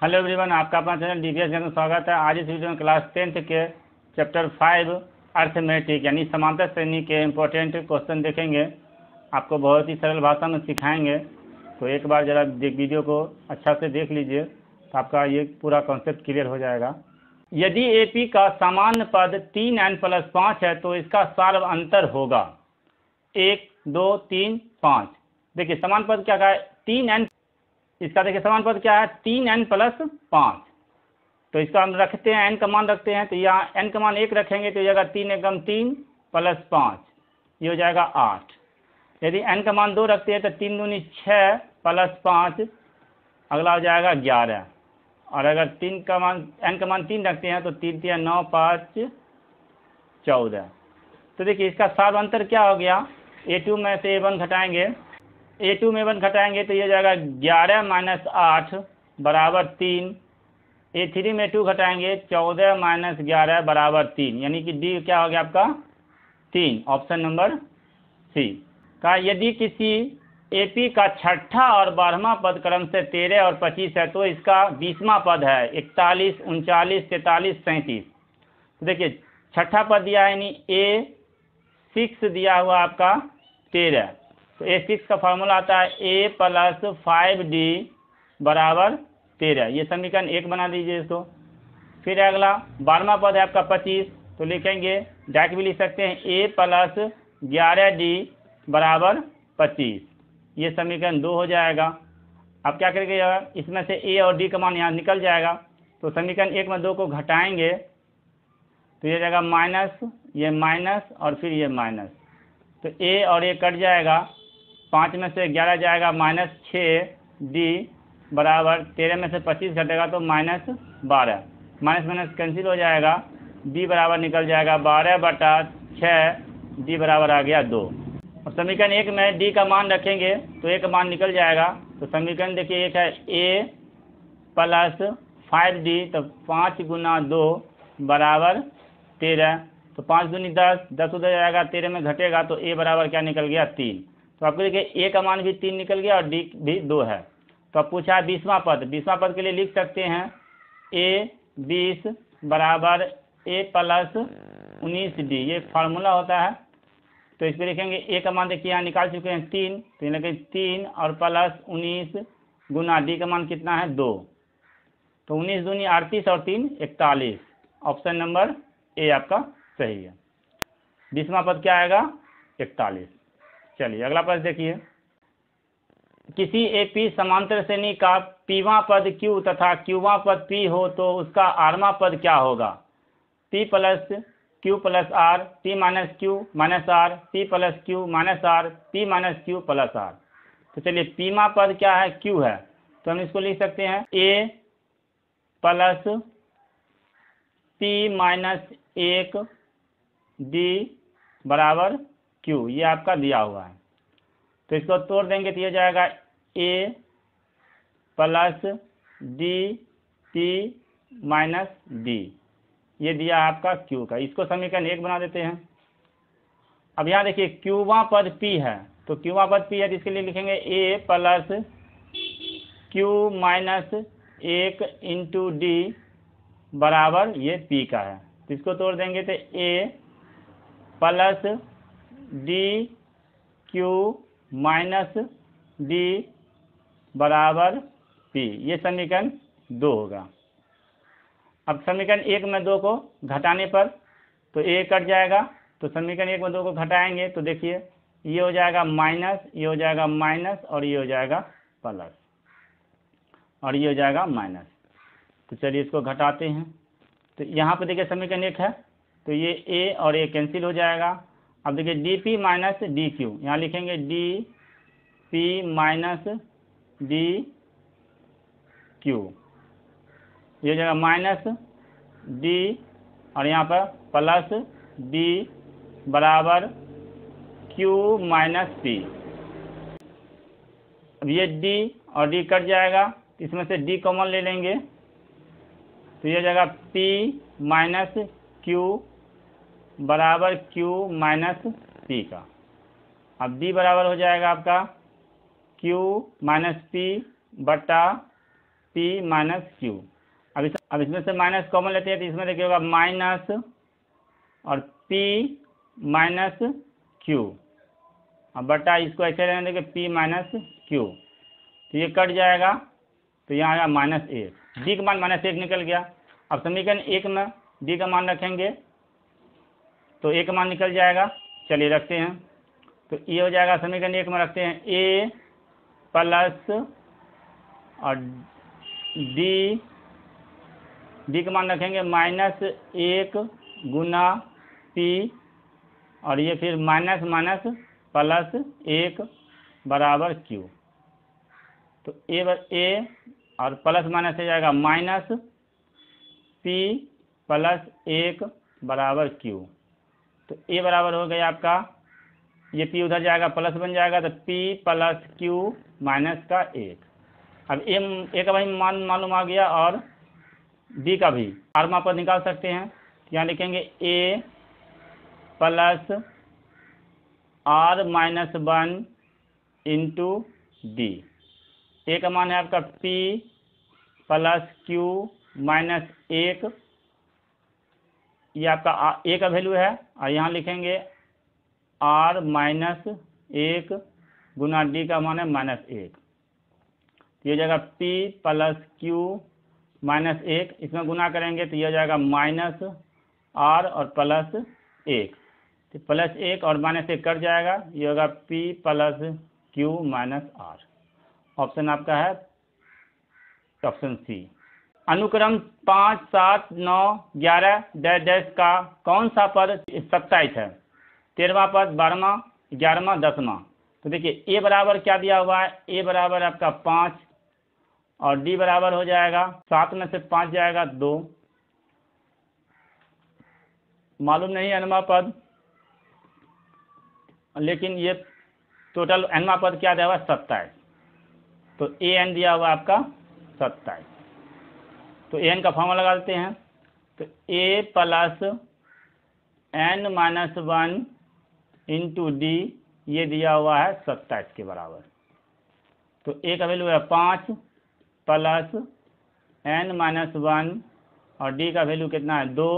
Hello everyone, आपका अपना channel DVS में स्वागत है। आज इस वीडियो में क्लास 10th के चैप्टर 5 अर्थमेटिक यानी समांतर श्रेणी के इम्पोर्टेंट क्वेश्चन देखेंगे। आपको बहुत ही सरल भाषा में सिखाएंगे, तो एक बार ज़रा वीडियो को अच्छा से देख लीजिए तो आपका ये पूरा कॉन्सेप्ट क्लियर हो जाएगा। यदि एपी का सामान्य पद 3n+5 है तो इसका सार्व अंतर होगा 1, 2, 3, 5। देखिए समान पद क्या है, 3n। इसका देखिए समान पद क्या है, 3n+5। तो इसका हम रखते हैं, n का मान रखते हैं, तो यहाँ n का मान 1 रखेंगे तो ये जाएगा 3 एकम 3 + 5, ये हो जाएगा 8। यदि n का मान 2 रखते हैं तो 3 दूनी 6 + 5, अगला हो जाएगा 11। और अगर n का मान 3 रखते हैं तो 3 × 9 = 5 = 14। तो देखिए इसका सार्व अंतर क्या हो गया, a2 में से a1 घटाएंगे, a2 में 1 घटाएंगे तो ये जाएगा 11 - 8 = 3। a3 में 2 घटाएंगे 14 - 11 = 3, यानी कि डी क्या हो गया आपका 3, ऑप्शन नंबर सी का। यदि किसी एपी का छठा और 12वां पद क्रम से 13 और 25 है तो इसका 20वां पद है 41, 39, 43, 37। तो देखिए छठा पद दिया है यानी a6 दिया हुआ आपका 13, तो a6 का फॉर्मूला आता है a + 5d = 13। ये समीकरण 1 बना दीजिए इसको। फिर अगला 12वां पद है आपका 25, तो लिखेंगे डायरेक्ट भी लिख सकते हैं a + 11d = 25। ये समीकरण 2 हो जाएगा। अब क्या करेंगे, इसमें से a और d का मान यहाँ निकल जाएगा, तो समीकरण 1 में 2 को घटाएंगे तो ये जाएगा माइनस, ये माइनस और फिर ये माइनस, तो a और a कट जाएगा। 5 में से 11 जाएगा -6d = 13 में से 25 घटेगा तो -12, माइनस माइनस कैंसिल हो जाएगा, d बराबर निकल जाएगा 12/6, d बराबर आ गया 2। और समीकरण 1 में d का मान रखेंगे तो a का मान निकल जाएगा। तो समीकरण देखिए एक है a + 5d, तो 5 × 2 = 13, तो 5 दूनी 10, 10 उधर जाएगा 13 में घटेगा तो a बराबर क्या निकल गया 3। तो आपको देखिए a का मान भी 3 निकल गया और d भी 2 है। तो अब पूछा है 20वां पद, 20वां पद के लिए लिख सकते हैं a 20 = a + 19d, ये फार्मूला होता है। तो इस पर लिखेंगे a का मान देखिए यहाँ निकाल चुके हैं 3, तो ये 3 और +19 गुना d का मान कितना है 2, तो 19 दूनी 38 और 3 41, ऑप्शन नंबर ए आपका सही है। 20वां पद क्या आएगा 41। चलिए अगला प्रश्न देखिए, किसी एपी समांतर श्रेणी का pवां पद q तथा qवां पद p हो तो उसका rवां पद क्या होगा, p + q + r, p - q - r, p + q - r, p - q + r। तो चलिए pवां पद क्या है, q है, तो हम इसको लिख सकते हैं a + p - 1d = q, ये आपका दिया हुआ है। तो इसको तोड़ देंगे तो ये जाएगा a + dp - d, ये दिया आपका q का। इसको समीकरण 1 बना देते हैं। अब यहाँ देखिए qवां पद p है, तो qवां पद p है तो इसके लिए लिखेंगे a + q - 1 × d बराबर ये p का है, तो इसको तोड़ देंगे तो a + dq - d बराबर p, ये समीकरण 2 होगा। अब समीकरण 1 में 2 को घटाने पर तो a कट जाएगा, तो समीकरण 1 में 2 को घटाएंगे तो देखिए ये हो जाएगा माइनस, ये हो जाएगा माइनस और ये हो जाएगा प्लस और ये हो जाएगा माइनस। तो चलिए इसको घटाते हैं, तो यहाँ पर देखिए समीकरण 1 है तो ये a और a कैंसिल हो जाएगा। अब देखिए dp - dq, यहाँ लिखेंगे dp - dq, ये हो जाएगा माइनस d और यहाँ पर प्लस d बराबर q - p। अब ये d और d कट जाएगा, इसमें से d कॉमन ले लेंगे तो ये हो जाएगा p - q बराबर q - p का। अब d बराबर हो जाएगा आपका q - p बटा पी माइनस क्यू। अब इसमें से माइनस कॉमन लेते हैं तो इसमें देखिए होगा माइनस और पी माइनस क्यू, अब बटा इसको ऐसे रहने देंगे पी माइनस क्यू, तो ये कट जाएगा, तो यहाँ आएगा -1, डी का मान -1 निकल गया। अब समीकरण 1 में डी का मान रखेंगे तो ए का मान निकल जाएगा, चलिए रखते हैं, तो ये हो जाएगा समीकरण 1 में रखते हैं ए प्लस और डी का मान रखेंगे -1 गुना पी, और ये फिर माइनस माइनस प्लस 1 बराबर क्यू, तो ए और प्लस माइनस हो जाएगा माइनस पी प्लस 1 बराबर क्यू, तो ए बराबर हो गया आपका, ये पी उधर जाएगा प्लस बन जाएगा, तो पी प्लस क्यू माइनस का 1। अब ए का भाई मान मालूम आ गया और डी का भी आर माप पर निकाल सकते हैं, यहाँ लिखेंगे a plus r minus 1 into d, a का मान है आपका पी प्लस क्यू माइनस 1, ये आपका ए का वैल्यू है, और यहाँ लिखेंगे आर माइनस 1 गुना डी का मान है -1, तो ये जाएगा पी प्लस क्यू -1, इसमें गुना करेंगे तो ये हो जाएगा माइनस आर और प्लस 1, तो +1 और -1 कट जाएगा, ये होगा P plus Q minus R. Option आपका है ऑप्शन सी। अनुक्रम 5, 7, 9, 11 डैश डैश का कौन सा पद 27 है? 13वां पद, 12वां, 11वां, 10वां। तो देखिए ए बराबर क्या दिया हुआ है, ए बराबर आपका 5 और डी बराबर हो जाएगा 7 में से 5 जाएगा 2, मालूम नहीं nवां पद, लेकिन ये टोटल nवां पद क्या दिया हुआ है 27, तो ए एन दिया हुआ आपका 27, तो ए एन का फॉर्मूला लगा देते हैं, तो a plus n minus 1 into d, ये दिया हुआ है 27 के बराबर, तो ए का वैल्यू है 5 प्लस n माइनस 1 और डी का वैल्यू कितना है 2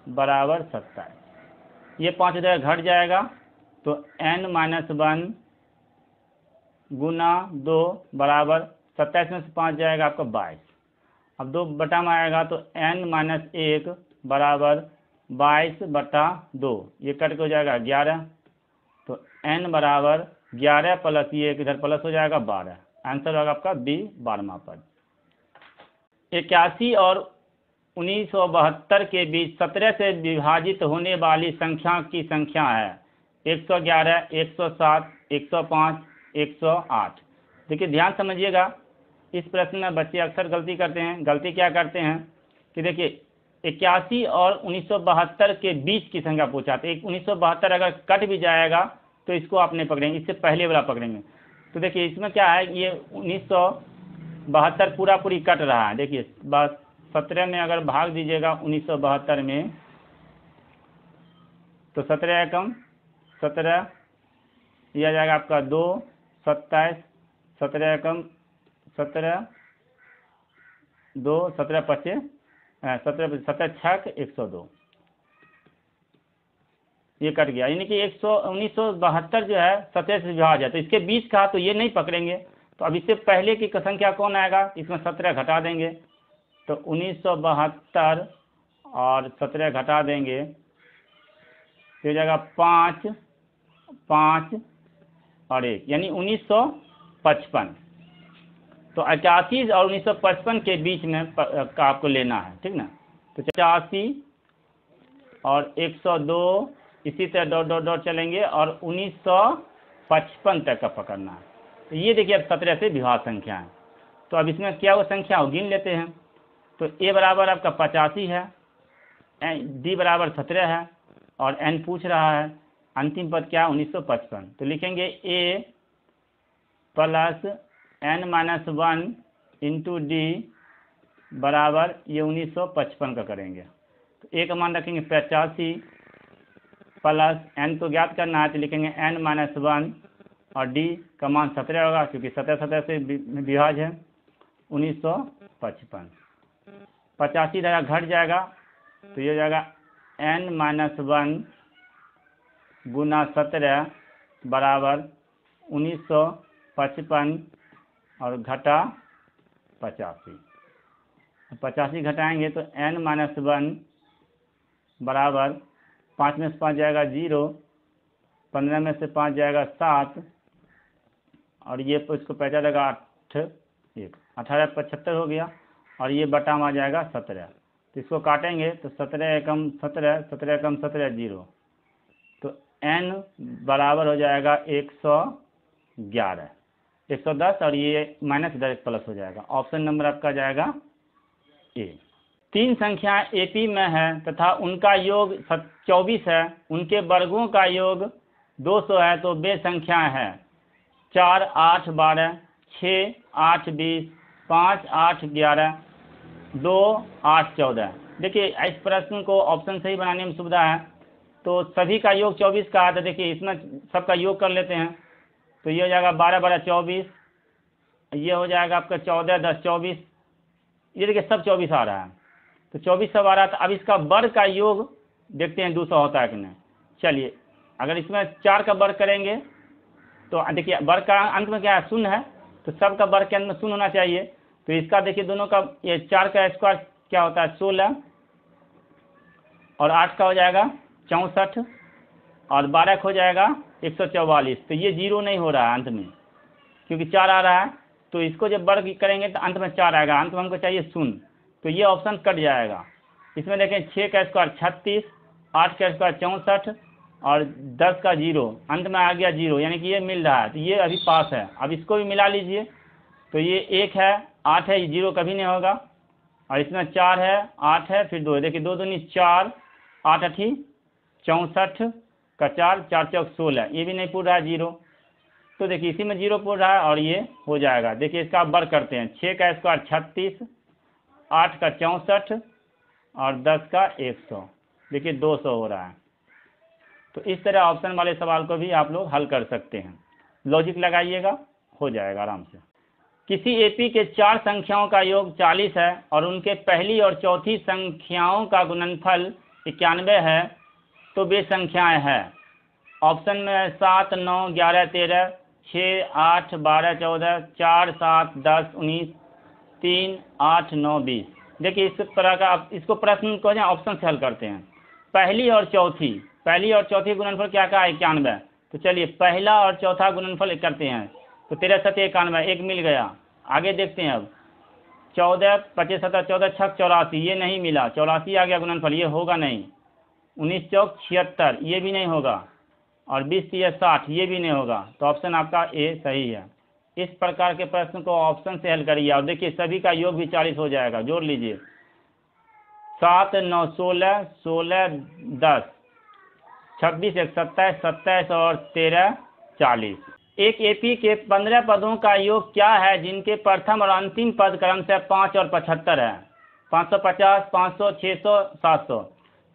बराबर 27, ये 5 इधर घट जाएगा, तो n माइनस 1 गुना 2 बराबर 27 में से 5 जाएगा आपका 22, अब 2 बटा में आएगा तो n माइनस 1 बराबर 22 बटा 2, ये कट के हो जाएगा 11, तो n बराबर 11 प्लस ये इधर प्लस हो जाएगा 12, आंसर होगा आपका बी 12वां पद। 81 और 1972 के बीच 17 से विभाजित होने वाली संख्या की संख्या है 111, 107, 105, 108। देखिए ध्यान समझिएगा, इस प्रश्न में बच्चे अक्सर गलती करते हैं। गलती क्या करते हैं कि देखिए 81 और 1972 के बीच की संख्या पूछा, तो 1972 अगर कट भी जाएगा तो इसको आप नहीं पकड़ेंगे, इससे पहले वाला पकड़ेंगे। तो देखिए इसमें क्या है, ये 1972 पूरा पूरी कट रहा है, देखिए 17 में अगर भाग दीजिएगा 1972 में, तो 17 एकम 17, यह आ जाएगा आपका 2, 27, 17 एकम 17, 2, 17 25, 17 छक 102, ये कट गया, यानी कि 1972 जो है 17 से विभाज्य है, तो इसके बीच का तो ये नहीं पकड़ेंगे। तो अब इससे पहले की संख्या कौन आएगा, इसमें 17 घटा देंगे, तो 1972 और 17 घटा देंगे तो हो जाएगा 5, 5 और 1, यानी 1955। तो 81 और 1955 के बीच में का आपको लेना है, ठीक ना। तो 85 और 102 इसी तरह डॉट डॉट डॉट चलेंगे और 1955 तक का पकड़ना है। तो ये देखिए अब 17 से विभाज्य संख्या है, तो अब इसमें क्या वो संख्या हो गिन लेते हैं। तो ए बराबर आपका 85 है, डी बराबर 17 है और एन पूछ रहा है, अंतिम पद क्या 1955, तो लिखेंगे a plus n minus 1 into d बराबर ये 1955 का करेंगे। तो ए का मान रखेंगे 85 प्लस n तो ज्ञात करना है, तो लिखेंगे n माइनस 1 और डी का मान 17 होगा, क्योंकि 17 से विभाज्य है, 1955। 85 जगह घट जाएगा तो ये हो जाएगा n-1 गुना 17 बराबर 1955 और घटा 85। 85 घटाएंगे तो n-1 बराबर 5 में से 5 जाएगा 0, 15 में से 5 जाएगा 7 और ये इसको पैसा लगा 8 1 18 75 हो गया और ये बटा में आ जाएगा 17। तो इसको काटेंगे तो 17 एकम 17 17 एकम 17 0, तो n बराबर हो जाएगा 111 110 और ये -10 प्लस हो जाएगा। ऑप्शन नंबर आपका जाएगा ए। 3 संख्याएं एपी में है तथा उनका योग 24 है, उनके वर्गों का योग 200 है, तो वे संख्याएं हैं 4 8 12 6 8 20 5 8 11 2 8 14। देखिए इस प्रश्न को ऑप्शन सही बनाने में सुविधा है, तो सभी का योग 24 का है, तो देखिए इसमें सबका योग कर लेते हैं तो ये हो जाएगा 12 12 24, ये हो जाएगा आपका 14 10 24, ये देखिए सब 24 आ रहा है, तो 24 सब आ रहा था। अब इसका वर्ग का योग देखते हैं 200 होता है कि नहीं। चलिए अगर इसमें 4 का वर्ग करेंगे तो देखिए वर्ग का अंत में क्या है, शून्य है, तो सब का वर्ग के अंत में शून्य होना चाहिए। तो इसका देखिए दोनों का ये 4 का स्क्वायर क्या होता है 16 और 8 का हो जाएगा 64 और 12 का हो जाएगा 144। तो ये 0 नहीं हो रहा है अंत में, क्योंकि 4 आ रहा है, तो इसको जब वर्ग करेंगे तो अंत में 4 आएगा, अंत में हमको चाहिए शून्य, तो ये ऑप्शन कट जाएगा। इसमें देखें 6 का स्क्वायर 36, 8 का स्क्वायर 64 और 10 का 0, अंत में आ गया 0, यानी कि ये मिल रहा है, तो ये अभी पास है। अब इसको भी मिला लीजिए, तो ये 1 है 8 है, 0 कभी नहीं होगा, और इसमें 4 है 8 है फिर 2 है, देखिए 2 दूनी 4 8 8 64 का 4 4 चौक 16, ये भी नहीं पूछ रहा है 0, तो देखिए इसी में 0 पूछ रहा है और ये हो जाएगा। देखिए इसका वर्ग करते हैं, 6 का स्क्वायर 36, 8 का 64 और 10 का 100, देखिए 200 हो रहा है। तो इस तरह ऑप्शन वाले सवाल को भी आप लोग हल कर सकते हैं, लॉजिक लगाइएगा, हो जाएगा आराम से। किसी एपी के 4 संख्याओं का योग 40 है और उनके पहली और चौथी संख्याओं का गुणनफल 91 है, तो वे संख्याएं हैं। ऑप्शन में 7 9 11 13 6 8 12 14 4 7 10 19 3 8 9 20। देखिए इस तरह का इसको प्रश्न को ऑप्शन से हल करते हैं। पहली और चौथी गुणनफल क्या कहा 91, तो चलिए पहला और चौथा गुणनफल करते हैं, तो 13 7 91 एक मिल गया। आगे देखते हैं अब 14 25 17 14 6 84, ये नहीं मिला, 84 आ गया गुणनफल, ये होगा नहीं। 19 चौक 76, ये भी नहीं होगा, और 20 3 60, ये भी नहीं होगा, तो ऑप्शन आपका ए सही है। इस प्रकार के प्रश्न को ऑप्शन से हल करिए और देखिए सभी का योग भी 40 हो जाएगा, जोड़ लीजिए 7 9 16 16 10 26 1 27 27 और 13 40। एक एपी के 15 पदों का योग क्या है जिनके प्रथम और अंतिम पद क्रम से 5 और 75 है? 550 500 600 700।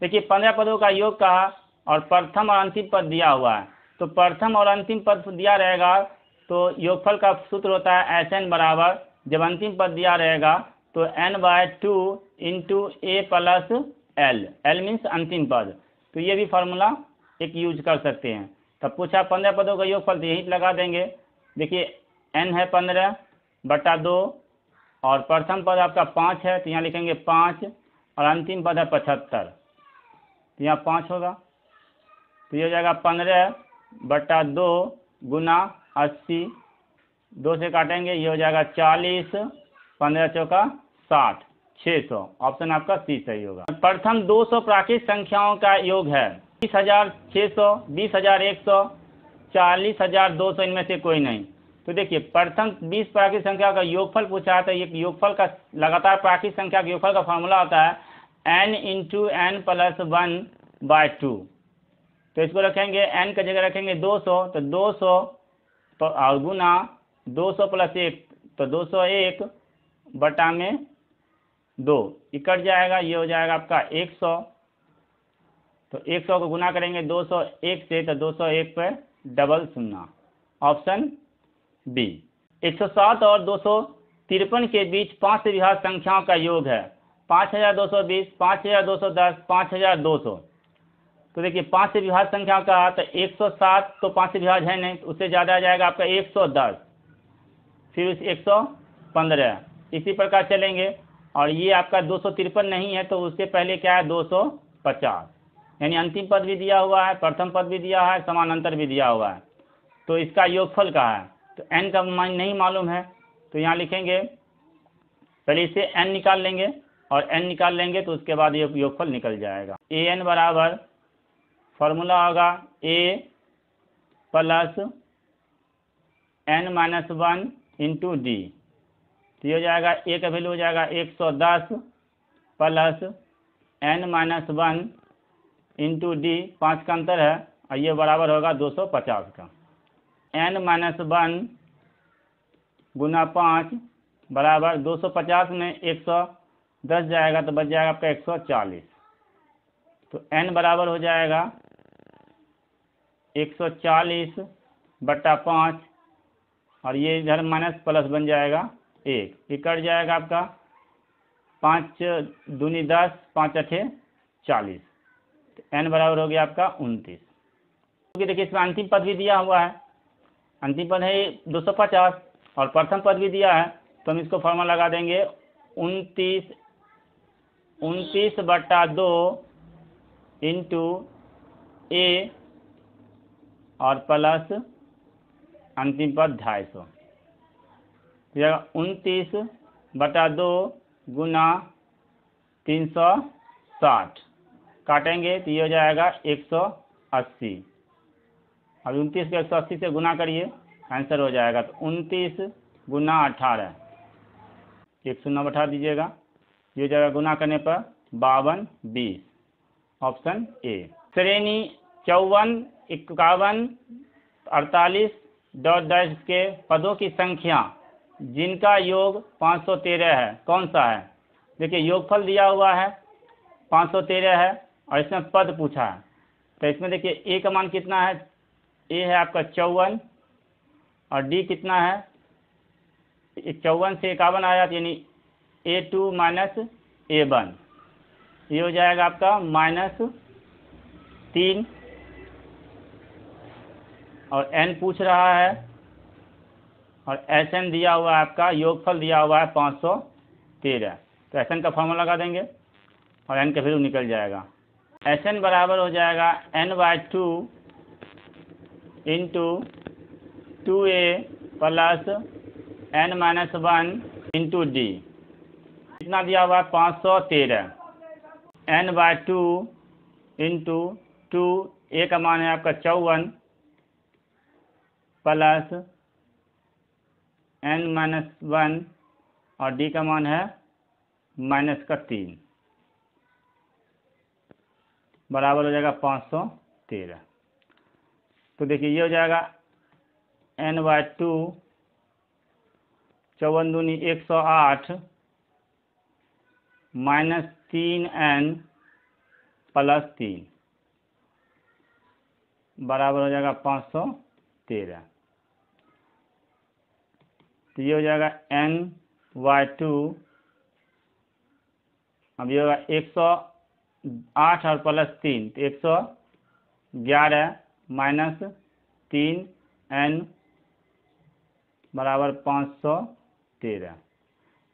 देखिए 15 पदों का योग कहा और प्रथम और अंतिम पद दिया हुआ है, तो प्रथम और अंतिम पद दिया रहेगा तो योगफल का सूत्र होता है SN बराबर, जब अंतिम पद दिया रहेगा तो n/2 into a plus l means अंतिम पद, तो ये भी फार्मूला एक यूज कर सकते हैं। तब पूछा 15 पदों का योगफल, तो यहीं लगा देंगे। देखिए n है 15 बटा 2 और प्रथम पद आपका 5 है, तो यहाँ लिखेंगे 5 और अंतिम पद है 75, तो यहाँ 5 होगा, तो ये हो जाएगा 15 बटा 2 गुना 80, 2 से काटेंगे ये हो जाएगा 40, 15 चौका 60 600। ऑप्शन आपका सी सही होगा। प्रथम 200 प्राकृतिक संख्याओं का योग है 20,600 20,100 40,200, इनमें से कोई नहीं। तो देखिए प्रथम 20 प्राकृतिक संख्या का योगफल पूछा है, तो ये योगफल का लगातार प्राकृतिक संख्या के योगफल का फॉर्मूला होता है n इंटू n प्लस 1/2। तो इसको रखेंगे n की जगह रखेंगे 200, तो 200 तो और गुना 200 प्लस 1, तो 201 बटा में 2 कट जाएगा, ये हो जाएगा आपका 100। तो 100 को गुना करेंगे 201 से, तो 201 पे डबल 0, ऑप्शन बी। 107 और 200 53 के बीच 5 से विभाज्य संख्याओं का योग है 5220, 5210, 5200। तो देखिए 5 से विभाज्य संख्या का तो 107 तो 5 से विभाज्य है नहीं, उससे ज़्यादा आ जाएगा आपका 110, फिर उस 115, इसी प्रकार चलेंगे। और ये आपका 253 नहीं है तो उससे पहले क्या है 250, यानी अंतिम पद भी दिया हुआ है, प्रथम पद भी दिया है, समानांतर भी दिया हुआ है। तो इसका योगफल कहाँ है, तो n का मान नहीं मालूम है, तो यहाँ लिखेंगे पहले इसे n निकाल लेंगे और n निकाल लेंगे तो उसके बाद ये योगफल निकल जाएगा। an बराबर फॉर्मूला होगा a plus n-1 into D. तो ये हो जाएगा a का वैल्यू हो जाएगा 110 प्लस n-1 इंटू डी, 5 का अंतर है और ये बराबर होगा 250 का। n-1 गुना 5 बराबर 250 में 110 जाएगा तो बच जाएगा आपका 140। तो n बराबर हो जाएगा 140 बटा 5 और ये इधर माइनस प्लस बन जाएगा 1, ये कट जाएगा आपका 5 दूनी 10, 5 अठे 40। तो n बराबर हो गया आपका 29। क्योंकि देखिए इसमें अंतिम पद भी दिया हुआ है, अंतिम पद है 250 और प्रथम पद भी दिया है, तो हम इसको फॉर्मूला लगा देंगे 29 बटा 2 इंटू a और प्लस अंतिम पद 250। 29 बटा 2 गुना 360 काटेंगे तो ये हो जाएगा 180। अब 29 को 180 से गुना करिए, आंसर हो जाएगा तो 29 गुना 18, 109 बैठा दीजिएगा, ये हो जाएगा गुना करने पर 52 20, ऑप्शन ए। श्रेणी 54 51 48 डॉट डैश के पदों की संख्या जिनका योग 513 है कौन सा है। देखिए योगफल दिया हुआ है 513 है और इसमें पद पूछा है, तो इसमें देखिए ए का मान कितना है, ए है आपका 54 और डी कितना है 54 से 51 आया, यानी A2 माइनस A1, ये हो जाएगा आपका -3 और n पूछ रहा है और Sn दिया हुआ है, आपका योगफल दिया हुआ है 513। तो Sn का फॉर्मूला लगा देंगे और n का वैल्यू निकल जाएगा। Sn बराबर हो जाएगा n/2 into 2a plus n-1 into D. कितना दिया हुआ है 513, n/2 इंटू 2, a का मान है आपका 54 प्लस n-1 और डी का मान है -3 बराबर हो जाएगा 513। तो देखिए ये हो जाएगा n/2 54 दूनी 108 -3n प्लस 3 बराबर हो जाएगा 513। तो ये हो जाएगा n/2, अब ये होगा 108 और प्लस 3 तो 111 माइनस 3n बराबर 513।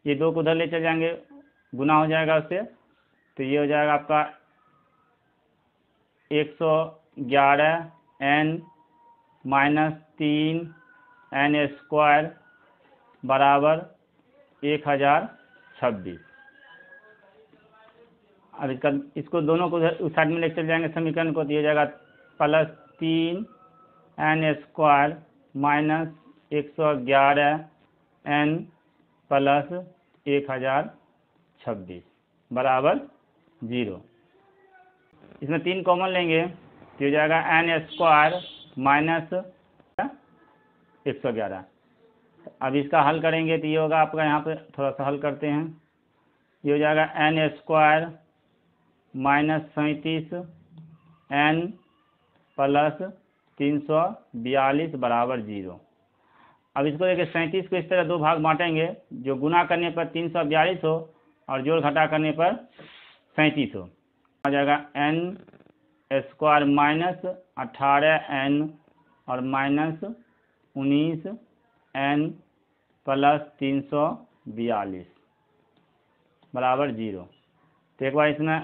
ये 2 को उधर ले चल जाएंगे, गुना हो जाएगा उससे, तो ये हो जाएगा आपका 111n माइनस 3n² बराबर 1026। अब इसको दोनों को उस साइड में ले चल जाएंगे समीकरण को, तो ये हो जाएगा +3n² माइनस 111n प्लस 1026 बराबर 0। इसमें 3 कॉमन लेंगे तो हो जाएगा n² माइनस 111। अब इसका हल करेंगे तो ये होगा आपका, यहाँ पे थोड़ा सा हल करते हैं, ये हो जाएगा n² माइनस 37n प्लस 342 बराबर 0। अब इसको देखिए 37 को इस तरह दो भाग बांटेंगे, जो गुना करने पर 342 हो और जोड़ घटा करने पर 37 हो। आ जाएगा n स्क्वायर माइनस 18n और माइनस 19n प्लस 342 बराबर 0। तो एक बार इसमें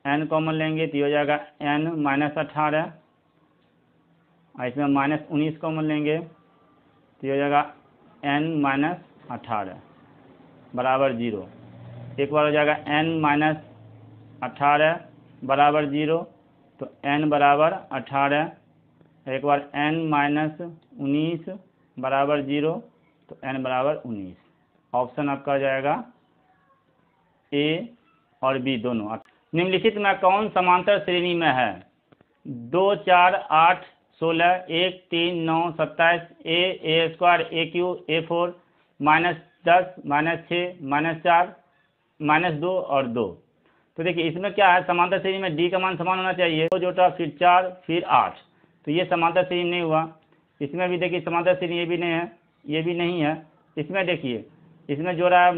n कॉमन लेंगे तो ये हो जाएगा n माइनस 18 और इसमें माइनस 19 कॉमन लेंगे तो ये हो जाएगा n माइनस 18 बराबर 0। एक बार हो जाएगा n माइनस 18 बराबर 0, तो n बराबर 18। एक बार n माइनस 19 बराबर 0, तो n बराबर 19। ऑप्शन आपका हो जाएगा ए और बी दोनों। निम्नलिखित में कौन समांतर श्रेणी में है? 2 4 8 16 1 3 9 27 ए square A Q A 4 minus 10 minus 6 minus 4 minus 2 और 2। तो देखिए इसमें क्या है, समांतर श्रेणी में डी का मान समान होना चाहिए, 2 जोड़ा फिर 4 फिर 8, तो ये समांतर श्रेणी नहीं हुआ। इसमें भी देखिए समांतर श्रेणी ये भी नहीं है, ये भी नहीं है। इसमें देखिए इसमें जोड़ा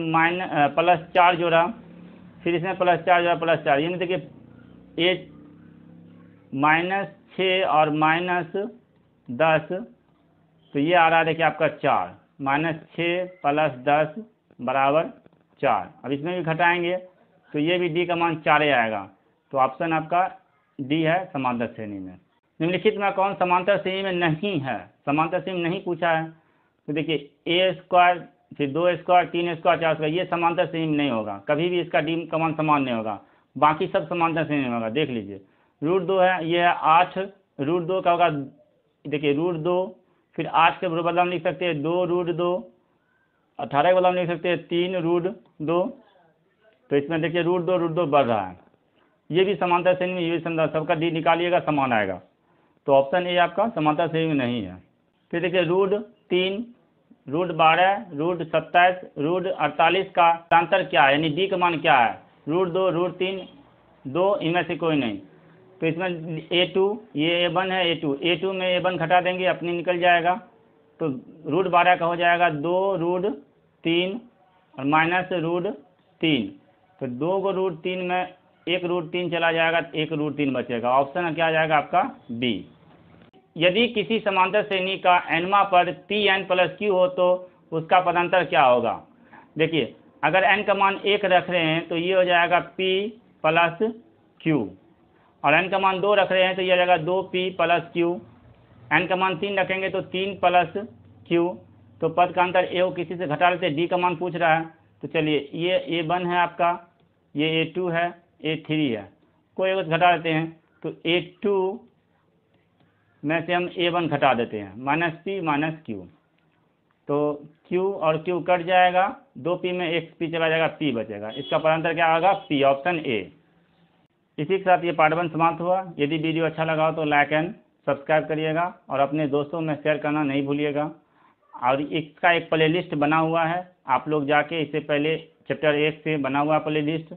प्लस 4 जोड़ा, फिर इसमें प्लस 4 जोड़ा प्लस 4, यानी देखिए 8 माइनस 6 और माइनस 10, तो ये आ रहा है देखिए आपका 4, माइनस 6 प्लस 10 बराबर 4। अब इसमें भी घटाएंगे तो ये भी डी का मान 4 ही आएगा। तो ऑप्शन आपका डी है समांतर श्रेणी में। निम्नलिखित में कौन समांतर श्रेणी में नहीं है? समांतर श्रेणी में नहीं पूछा है, तो देखिए ए स्क्वायर फिर 2 स्क्वायर 3 स्क्वायर 4 स्क्वायर, ये समांतर श्रेणी में नहीं होगा, कभी भी इसका डी का मान समान नहीं होगा। बाकी सब समांतर श्रेणी में होगा। देख लीजिए √2 है, ये है 8, √2 का होगा, देखिए √2 फिर 8 के बदला में लिख सकते हैं 2 √2, 18 के बदला में लिख सकते हैं 3 √2। तो इसमें देखिए √2 बढ़ रहा है, ये भी समांतर श्रेणी में, ये भी समांतर, सबका डी निकालिएगा समान आएगा। तो ऑप्शन ए आपका समांतर श्रेणी में नहीं है। फिर देखिए √3 √12 √27 √48 का अंतर क्या है, यानी डी का मान क्या है? √2 √3 2, इनमें से कोई नहीं। तो इसमें a2, ये a1 है, a2 में a1 घटा देंगे अपनी निकल जाएगा। तो √12 का हो जाएगा 2 √3 और माइनस √3, तो 2 को √3 में 1 √3 चला जाएगा, 1 √3 बचेगा। ऑप्शन क्या आ जाएगा आपका बी। यदि किसी समांतर श्रेणी का nवां पद Pn प्लस Q हो तो उसका पदांतर क्या होगा? देखिए अगर n का मान 1 रख रहे हैं तो ये हो जाएगा P प्लस Q, और n का मान 2 रख रहे हैं तो ये हो जाएगा 2P प्लस Q, n का मान 3 रखेंगे तो 3 प्लस Q। तो पद का अंतर ए किसी से घटा लेते, डी का मान पूछ रहा है, तो चलिए ये a1 है आपका, ये a2 है, a3 है, कोई एक घटा देते हैं। तो a2 में से हम a1 घटा देते हैं, माइनस P माइनस Q, तो Q और Q कट जाएगा, 2P में 1P चला जाएगा, P बचेगा। इसका पदांतर क्या होगा? P, option A. इसी के साथ ये पार्ट 1 समाप्त हुआ। यदि वीडियो अच्छा लगा हो तो लाइक एंड सब्सक्राइब करिएगा और अपने दोस्तों में शेयर करना नहीं भूलिएगा। और इसका एक प्लेलिस्ट बना हुआ है, आप लोग जाके इससे पहले चैप्टर 1 से बना हुआ प्ले लिस्ट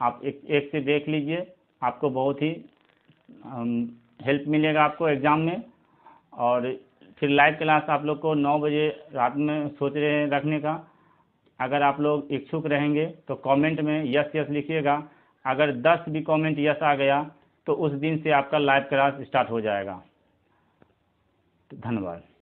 आप एक से देख लीजिए, आपको बहुत ही हेल्प मिलेगा आपको एग्ज़ाम में। और फिर लाइव क्लास आप लोग को 9 बजे रात में सोच रहे हैं रखने का। अगर आप लोग इच्छुक रहेंगे तो कमेंट में यस यस लिखिएगा। अगर 10 भी कमेंट यस आ गया तो उस दिन से आपका लाइव क्लास स्टार्ट हो जाएगा। धन्यवाद।